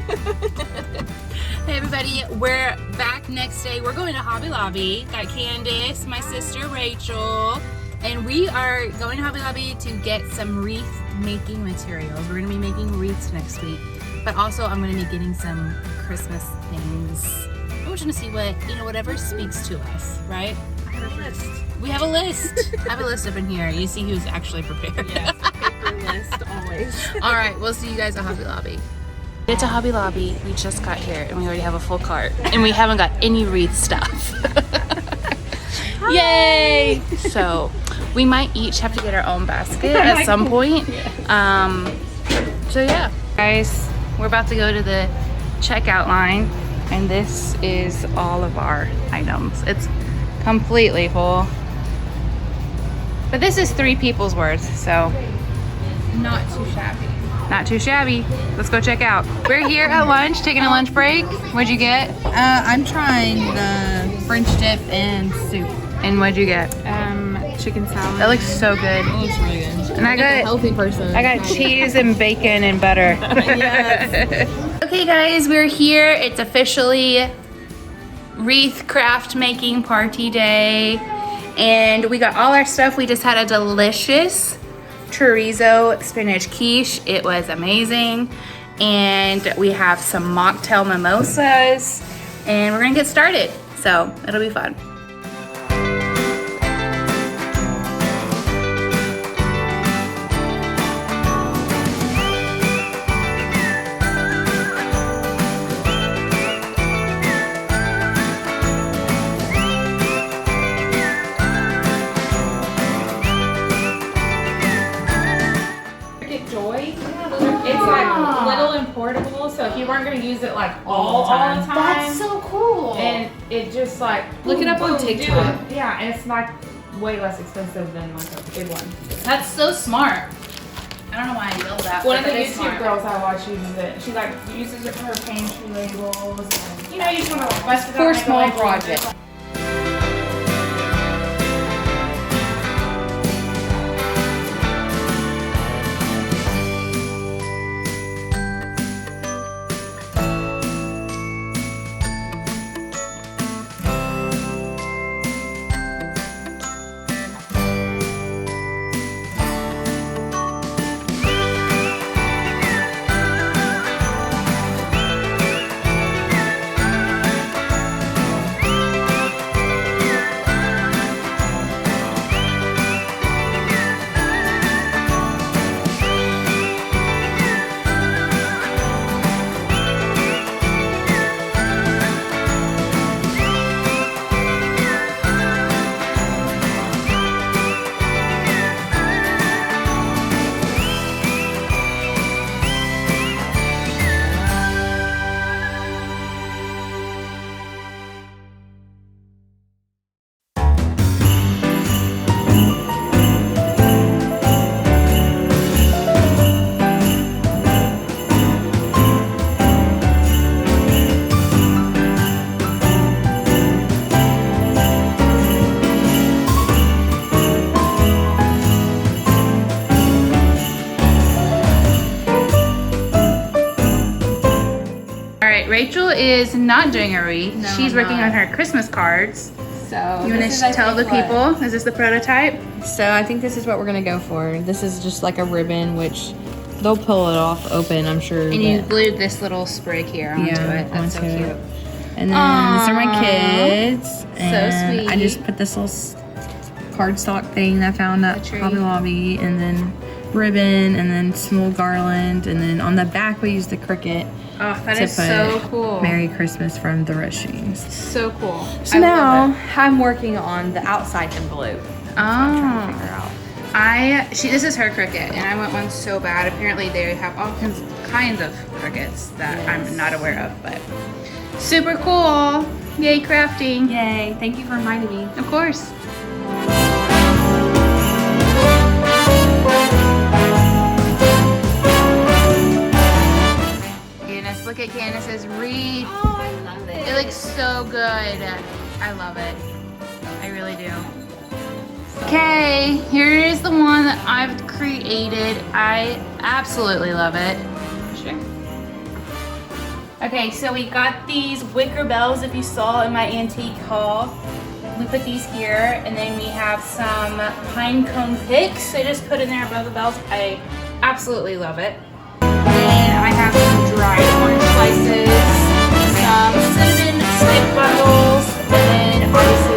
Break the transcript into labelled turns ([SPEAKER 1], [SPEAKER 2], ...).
[SPEAKER 1] Hey everybody, we're back next day. We're going to Hobby Lobby. Got Candace, my sister Rachel, and we are going to Hobby Lobby to get some wreath making materials. We're going to be making wreaths next week, but also I'm going to be getting some Christmas things. We're just going to see what, whatever speaks to us, right?
[SPEAKER 2] I have a list.
[SPEAKER 1] We have a list. I have a list up in here. You see who's actually prepared.
[SPEAKER 2] Yes, paper list always.
[SPEAKER 1] All right, we'll see you guys at Hobby Lobby. It's a Hobby Lobby. We just got here and we already have a full cart and we haven't got any wreath stuff. Yay! So we might each have to get our own basket at some point. So yeah, guys, we're about to go to the checkout line and this is all of our items. It's completely full, but this is 3 people's worth, so
[SPEAKER 2] Not too shabby.
[SPEAKER 1] not too shabby. Let's go check out. We're here at lunch, taking a lunch break. What'd you get?
[SPEAKER 2] I'm trying the French dip and soup.
[SPEAKER 1] And what'd you get?
[SPEAKER 2] Chicken salad.
[SPEAKER 1] That looks so good.
[SPEAKER 2] It looks really good.
[SPEAKER 1] And I got
[SPEAKER 2] a healthy person.
[SPEAKER 1] I got cheese and bacon and butter.
[SPEAKER 2] Yes.
[SPEAKER 1] Okay guys, we're here. It's officially wreath craft making party day. And we got all our stuff. We just had a delicious chorizo spinach quiche. It was amazing. And we have some mocktail mimosas. And we're gonna get started. So it'll be fun.
[SPEAKER 3] So if you weren't going to use it like all the time,
[SPEAKER 1] That's so cool.
[SPEAKER 3] and it just like
[SPEAKER 2] Look it up on
[SPEAKER 3] boom,
[SPEAKER 2] TikTok.
[SPEAKER 3] do it. Yeah, and it's like way less expensive than like a big one.
[SPEAKER 1] That's so smart. I don't know why I yelled that.
[SPEAKER 3] One of
[SPEAKER 1] but
[SPEAKER 3] the
[SPEAKER 1] that is
[SPEAKER 3] YouTube
[SPEAKER 1] smart.
[SPEAKER 3] girls I watch uses it. She like uses it for her pantry labels. And, you just want to bust it
[SPEAKER 2] For
[SPEAKER 3] out, make a
[SPEAKER 2] small
[SPEAKER 3] label.
[SPEAKER 2] projects.
[SPEAKER 1] Rachel is not doing a wreath.
[SPEAKER 2] No,
[SPEAKER 1] She's
[SPEAKER 2] I'm
[SPEAKER 1] working
[SPEAKER 2] not.
[SPEAKER 1] on her Christmas cards.
[SPEAKER 2] So
[SPEAKER 1] You want to tell the people? Is this the prototype?
[SPEAKER 2] So I think this is what we're gonna go for. This is just like a ribbon, which they'll pull it off open, I'm sure.
[SPEAKER 1] And you
[SPEAKER 2] but-
[SPEAKER 1] glued this little sprig here onto it. That's so
[SPEAKER 2] onto
[SPEAKER 1] cute.
[SPEAKER 2] it. And then these are my
[SPEAKER 1] Aww.
[SPEAKER 2] kids. And
[SPEAKER 1] sweet.
[SPEAKER 2] I just put this little cardstock thing that I found at
[SPEAKER 1] tree.
[SPEAKER 2] Hobby Lobby, and then ribbon, and then small garland, and then on the back we use the cricket.
[SPEAKER 1] Oh, that
[SPEAKER 2] to
[SPEAKER 1] is so
[SPEAKER 2] put
[SPEAKER 1] cool.
[SPEAKER 2] Merry Christmas from the Rushings.
[SPEAKER 1] So cool.
[SPEAKER 2] So now I'm working on the outside envelope.
[SPEAKER 1] Oh. This is her cricket, and I want one so bad. Apparently they have all kinds of crickets that I'm not aware of, but super cool. Yay, crafting.
[SPEAKER 2] Yay, thank you for reminding me.
[SPEAKER 1] Of course. Goodness, look at Candace's wreath.
[SPEAKER 2] Oh, I love it.
[SPEAKER 1] It looks so good. I love it. I really do. Okay, here is the one that I've created. I absolutely love it. Sure. Okay, so we got these wicker bells, if you saw in my antique haul. We put these here, and then we have some pine cone picks I just put in there above the bells. I absolutely love it. And I have some dried orange slices, some cinnamon stick bundles, and then obviously